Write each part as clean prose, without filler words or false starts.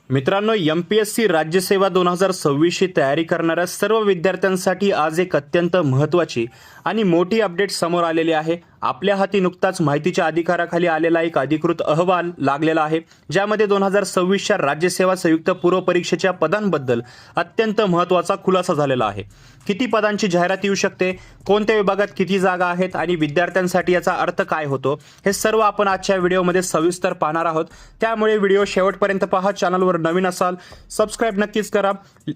मित्रांनो, MPSC राज्यसेवा 2026 ची तयारी करणाऱ्या सर्व विद्यार्थ्यांसाठी आज एक अत्यंत महत्त्वाची आणि मोठी अपडेट समोर आलेली आहे। आपल्या हाती नुकताच माहितीच्या अधिकाराखाली आलेला एक अधिकृत अहवाल लागलेला आहे, ज्यामध्ये 2026 च्या राज्यसेवा संयुक्त पूर्व परीक्षेच्या पदांबद्दल अत्यंत महत्त्वाचा खुलासा झालेला आहे। किती पदांची जाहिरात येऊ शकते, कोणत्या विभागात किती जागा आहेत आणि विद्यार्थ्यांसाठी याचा अर्थ काय होतो, हे सर्व आपण आजच्या व्हिडिओमध्ये सविस्तर पाहणार आहोत। त्यामुळे व्हिडिओ शेवटपर्यंत पहा। चॅनलवर नवीन असाल सबस्क्राइब नक्कीच करा।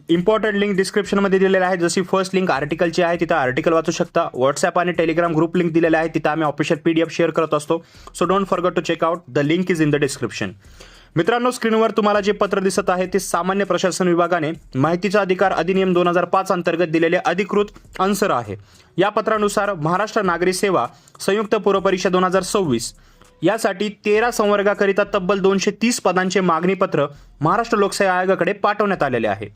इम्पॉर्टंट लिंक डिस्क्रिप्शन मध्ये दिलेली आहे। जशी फर्स्ट लिंक आर्टिकलची आहे, तिथे आर्टिकल वाचू शकता। व्हॉट्सअप आणि टेलिग्राम ग्रुप लिंक दिलेले आहे, तिथे आम्ही ऑफिशियल PDF शेअर करत असतो। So don't forget to check out, the link is in the description. मित्रांनो, स्क्रीनवर तुम्हाला जे पत्र दिसत आहे ते सामान्य प्रशासन विभागाने माहितीचा अधिकार अधिनियम 2005 अंतर्गत दिलेले अधिकृत आन्सर आहे। या पत्रानुसार महाराष्ट्र नागरी सेवा संयुक्त पूर्व परीक्षा 2026 यासाठी 13 संवर्गाकरिता तब्बल 230 पदांचे मागणी पत्र महाराष्ट्र लोकसेवा आयोगाकडे पाठवण्यात आलेले आहे।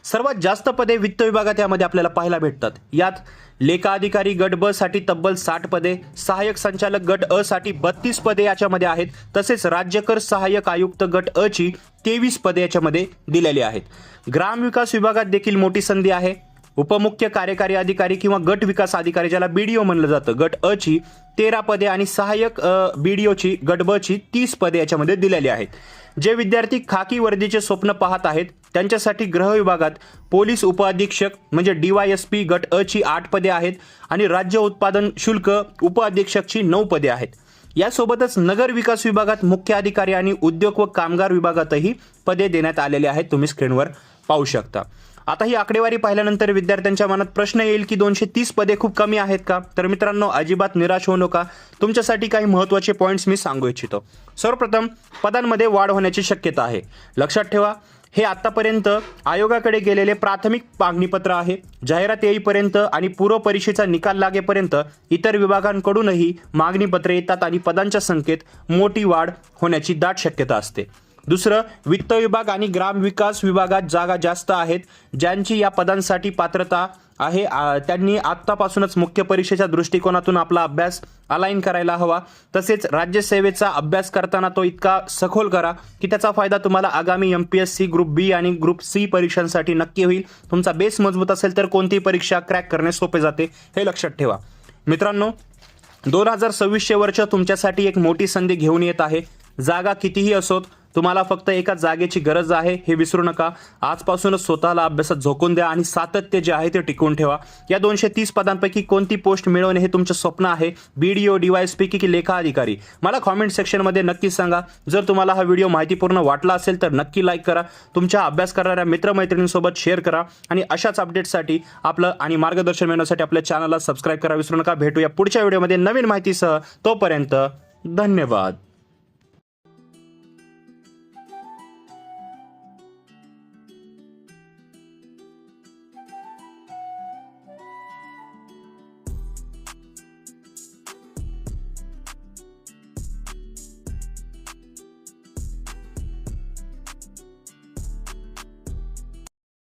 सर्वात जास्त पदे वित्त विभागात यामध्ये आपल्याला पाहायला भेटतात। यात लेखा अधिकारी गट ब साठी तब्बल 60 पदे, सहाय्यक संचालक गट अ साठी 32 पदे याच्यामध्ये आहेत। तसेच राज्यकर सहाय्यक आयुक्त गट अ ची 23 पदे याच्यामध्ये दिलेली आहेत। ग्रामविकास विभागात देखील मोठी संधी आहे। उपमुख्य कार्यकारी अधिकारी किंवा गट विकास अधिकारी, ज्याला BDO म्हणलं जातं, गट अ ची 13 पदे आणि सहाय्यक BDO ची गट ब ची 30 पदे याच्यामध्ये दिलेली आहेत। जे विद्यार्थी खाकी वर्दीचे स्वप्न पाहत आहेत त्यांच्यासाठी गृह विभागात पोलीस उपअधीक्षक म्हणजे DYSP गट अ ची 8 पदे आहेत आणि राज्य उत्पादन शुल्क उपअधीक्षकची 9 पदे आहेत। यासोबतच नगर विकास विभागात मुख्य अधिकारी आणि उद्योग व कामगार विभागातही पदे देण्यात आलेले आहेत, तुम्ही स्क्रीनवर पाहू शकता। आता ही आकडेवारी पाहिल्यानंतर विद्यार्थ्यांच्या मनात प्रश्न येईल की 230 पदे खूप कमी आहेत का? तर मित्रांनो, अजिबात निराश होऊ नका। तुमच्यासाठी काही महत्त्वाचे पॉइंट्स मी सांगू इच्छितो। सर्वप्रथम, पदांमध्ये वाढ होण्याची शक्यता आहे। लक्षात ठेवा, हे आतापर्यंत आयोगाकडे गेलेले प्राथमिक मागणीपत्र आहे। जाहिरात येईपर्यंत आणि पूर्व परीक्षेचा निकाल लागेपर्यंत इतर विभागांकडूनही मागणीपत्रे येतात आणि पदांच्या संख्येत मोठी वाढ होण्याची दाट शक्यता असते। दुसरं, वित्त विभाग आणि ग्रामविकास विभागात जागा जास्त आहेत। ज्यांची या पदांसाठी पात्रता आहे त्यांनी आत्तापासूनच मुख्य परीक्षेच्या दृष्टिकोनातून आपला अभ्यास अलाइन करायला हवा। तसेच राज्यसेवेचा अभ्यास करताना तो इतका सखोल करा की त्याचा फायदा तुम्हाला आगामी MPSC ग्रुप बी आणि ग्रुप सी परीक्षांसाठी नक्की होईल। तुमचा बेस मजबूत असेल तर कोणतीही परीक्षा क्रॅक करणे सोपे जाते, हे लक्षात ठेवा। मित्रांनो, 2026 वर्ष तुमच्यासाठी एक मोठी संधी घेऊन येत आहे। जागा कितीही असोत, तुम्हाला फक्त एका जागेची गरज आहे, हे विसरू नका। आजपासूनच स्वतःला अभ्यासात झोकून द्या आणि सातत्य जे आहे ते टिकवून ठेवा। या 230 पदांपैकी कोणती पोस्ट मिळवणे हे तुमचे स्वप्न आहे, BDO, DYSP की लेखा अधिकारी? मला कॉमेंट सेक्शनमध्ये नक्की सांगा। जर तुम्हाला हा व्हिडिओ माहितीपूर्ण वाटला असेल तर नक्की लाईक करा, तुमच्या अभ्यास करणाऱ्या मित्रमैत्रिणींसोबत शेअर करा आणि अशाच अपडेट्ससाठी आपलं आणि मार्गदर्शन मिळवण्यासाठी आपल्या चॅनलला सबस्क्राईब करा विसरू नका। भेटूया पुढच्या व्हिडिओमध्ये नवीन माहितीसह। तोपर्यंत धन्यवाद।